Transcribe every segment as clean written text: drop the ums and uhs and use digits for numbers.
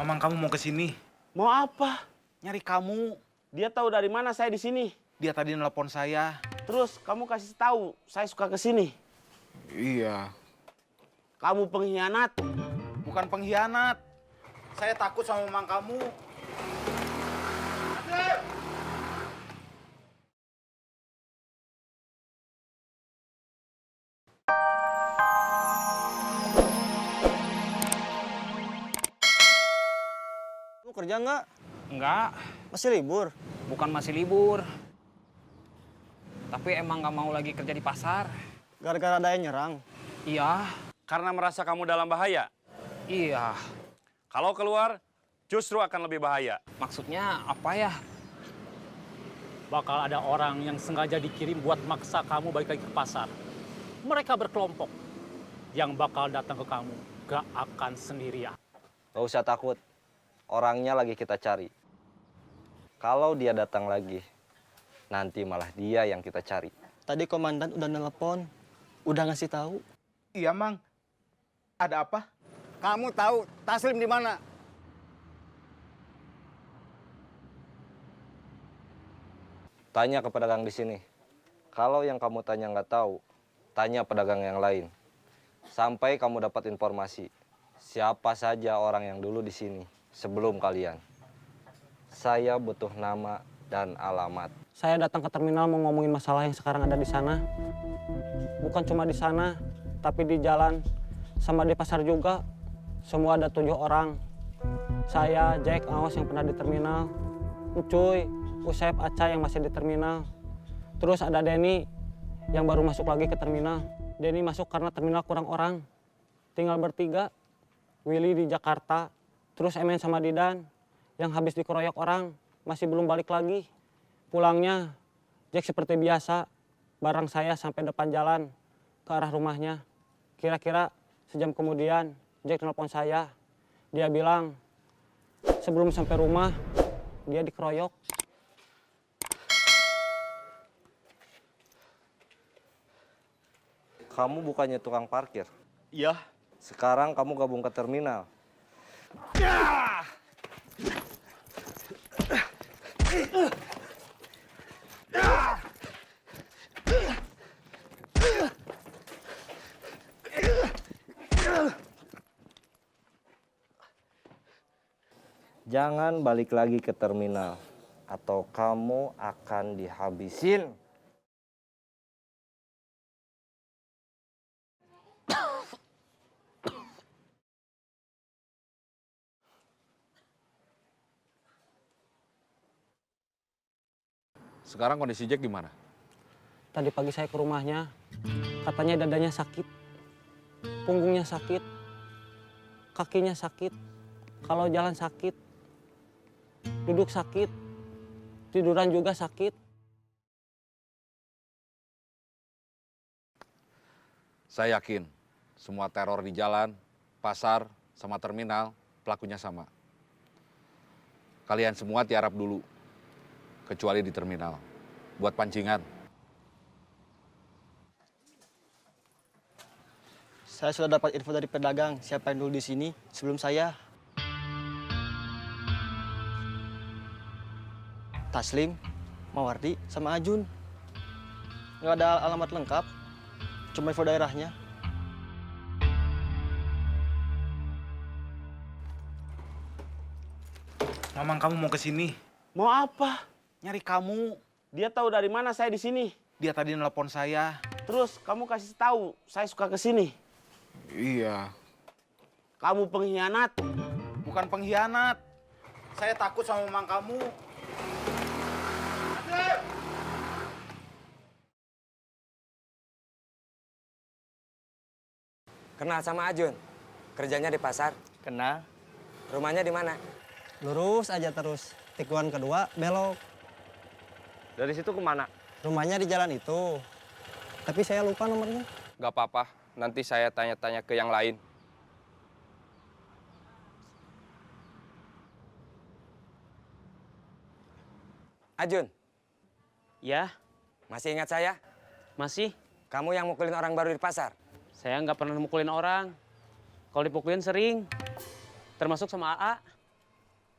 Mamang kamu mau ke sini. Mau apa? Nyari kamu. Dia tahu dari mana saya di sini. Dia tadi nelpon saya. Terus kamu kasih tahu saya suka ke sini. Iya. Kamu pengkhianat. Bukan pengkhianat. Saya takut sama mamang kamu. Lu kerja nggak? Enggak, Masih libur? bukan masih libur. Tapi emang nggak mau lagi kerja di pasar. Gara-gara ada yang nyerang? Iya, Karena merasa kamu dalam bahaya. iya. Kalau keluar, justru akan lebih bahaya. Maksudnya apa ya? Bakal ada orang yang sengaja dikirim buat maksa kamu balik lagi ke pasar. Mereka berkelompok. Yang bakal datang ke kamu gak akan sendirian. Gak usah takut. Orangnya lagi kita cari. Kalau dia datang lagi, nanti malah dia yang kita cari. Tadi komandan udah nelpon, udah ngasih tahu. Iya, Mang. Ada apa? Kamu tahu Taslim di mana? Tanya ke pedagang di sini. Kalau yang kamu tanya nggak tahu, tanya pedagang yang lain. Sampai kamu dapat informasi siapa saja orang yang dulu di sini sebelum kalian. Saya butuh nama dan alamat. Saya datang ke terminal mau ngomongin masalah yang sekarang ada di sana. Bukan cuma di sana, tapi di jalan, sama di pasar juga. Semua ada 7 orang. Saya, Jack, Awas yang pernah di terminal. Ucuy, Usep, Aca yang masih di terminal. Terus ada Denny yang baru masuk lagi ke terminal. Denny masuk karena terminal kurang orang. Tinggal bertiga. Willy di Jakarta. Terus Emen sama Didan yang habis dikeroyok orang. Masih belum balik lagi. Pulangnya, Jack seperti biasa. Barang saya sampai depan jalan ke arah rumahnya. Kira-kira sejam kemudian, Jack telepon saya. Dia bilang, sebelum sampai rumah, dia dikeroyok. Kamu bukannya tukang parkir. Iya. Sekarang kamu gabung ke terminal. Jangan balik lagi ke terminal, atau kamu akan dihabisin. Sekarang kondisi Jack gimana? Tadi pagi saya ke rumahnya, katanya dadanya sakit, punggungnya sakit, kakinya sakit, kalau jalan sakit, duduk sakit, tiduran juga sakit. Saya yakin semua teror di jalan, pasar, sama terminal, pelakunya sama. Kalian semua tiarap dulu, kecuali di terminal, buat pancingan. Saya sudah dapat info dari pedagang siapa yang dulu di sini sebelum saya. Taslim, Mawardi, sama Ajun. Nggak ada alamat lengkap, cuma info daerahnya. Mamang kamu mau ke sini. Mau apa? Nyari kamu. Dia tahu dari mana saya di sini. Dia tadi nelpon saya. Terus kamu kasih tahu saya suka ke sini. Iya. Kamu pengkhianat. Bukan pengkhianat. Saya takut sama mamang kamu. Kenal sama Ajun? Kerjanya di pasar? Kenal? Rumahnya di mana? Lurus aja terus, tikungan kedua belok. Dari situ kemana? Rumahnya di jalan itu, tapi saya lupa nomornya. Gak apa-apa, nanti saya tanya-tanya ke yang lain. Ajun, Ya, masih ingat saya? masih. Kamu yang mukulin orang baru di pasar? Saya nggak pernah mukulin orang. Kalau dipukulin sering. Termasuk sama AA.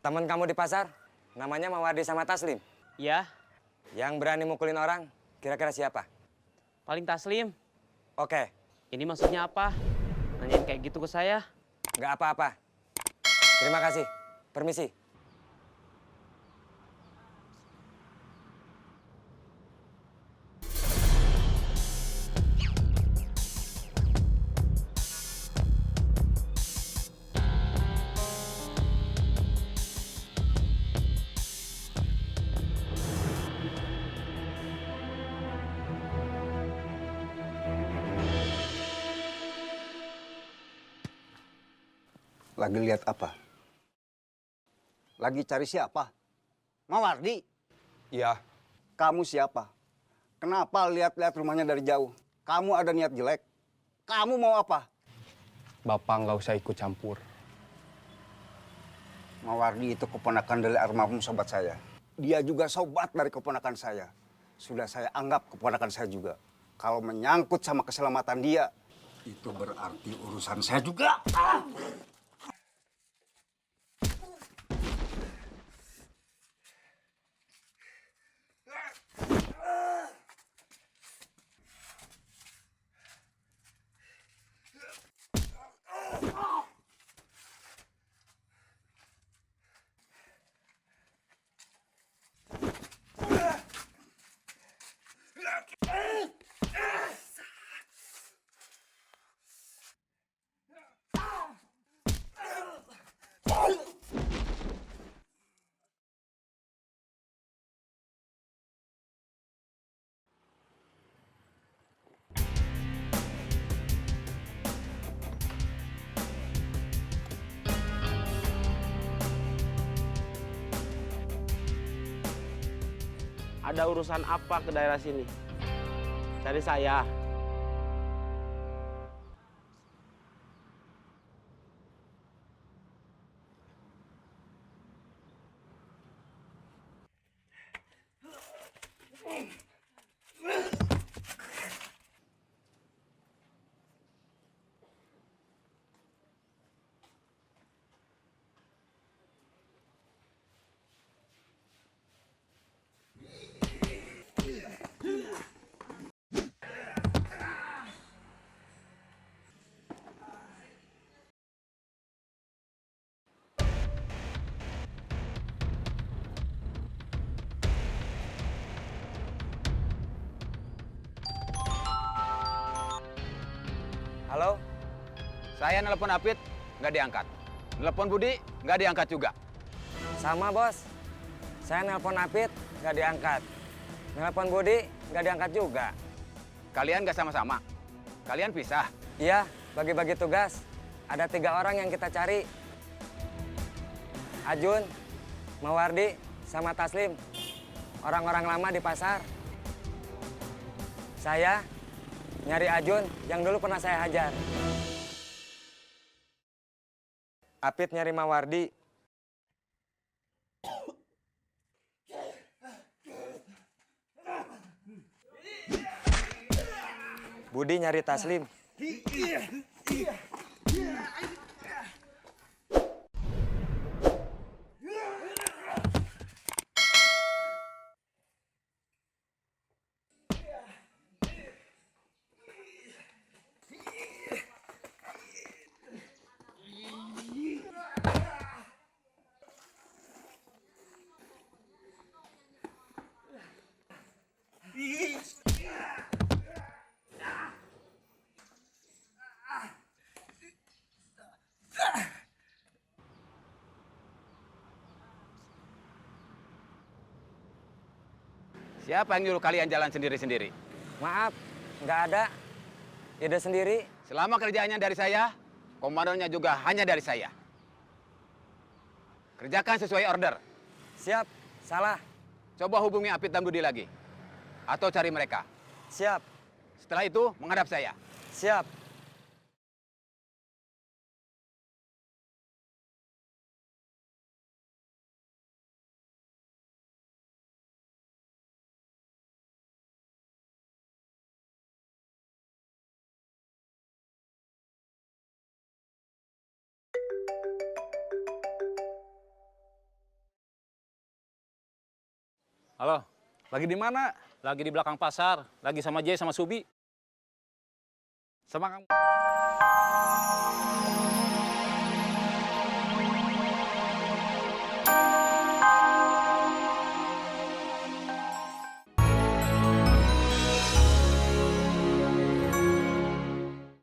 Teman kamu di pasar, namanya Mawardi sama Taslim. Ya, Yang berani mukulin orang, kira-kira siapa? paling Taslim. Oke, Ini maksudnya apa? Nanyain kayak gitu ke saya? nggak apa-apa. Terima kasih. Permisi. Lagi lihat apa? Lagi cari siapa? Mawardi? Iya, Kamu siapa? Kenapa lihat-lihat rumahnya dari jauh? Kamu ada niat jelek? Kamu mau apa? Bapak nggak usah ikut campur. Mawardi itu keponakan dari almarhum sobat saya. Dia juga sobat dari keponakan saya. Sudah saya anggap keponakan saya juga. Kalau menyangkut sama keselamatan dia, itu berarti urusan saya juga. Ada urusan apa ke daerah sini? Cari saya. Halo? Saya nelpon Apit, nggak diangkat. Nelpon Budi, nggak diangkat juga. Sama, Bos. Saya nelpon Apit, nggak diangkat. Nelpon Budi, nggak diangkat juga. Kalian nggak sama-sama. Kalian pisah. Iya, bagi-bagi tugas. Ada 3 orang yang kita cari. Ajun, Mawardi, sama Taslim. Orang-orang lama di pasar. Saya nyari Ajun yang dulu pernah saya hajar. Apit nyari Mawardi. Budi nyari Taslim. Siapa yang nyuruh kalian jalan sendiri-sendiri? Maaf, nggak ada. Ide sendiri. Selama kerjaannya dari saya, komandonya juga hanya dari saya. Kerjakan sesuai order. Siap, salah. Coba hubungi Apit dan Budi lagi. Atau cari mereka. Siap, Setelah itu, menghadap saya. siap. Halo, lagi di mana? Lagi di belakang pasar, lagi sama Jay sama Subi. Sama Kang.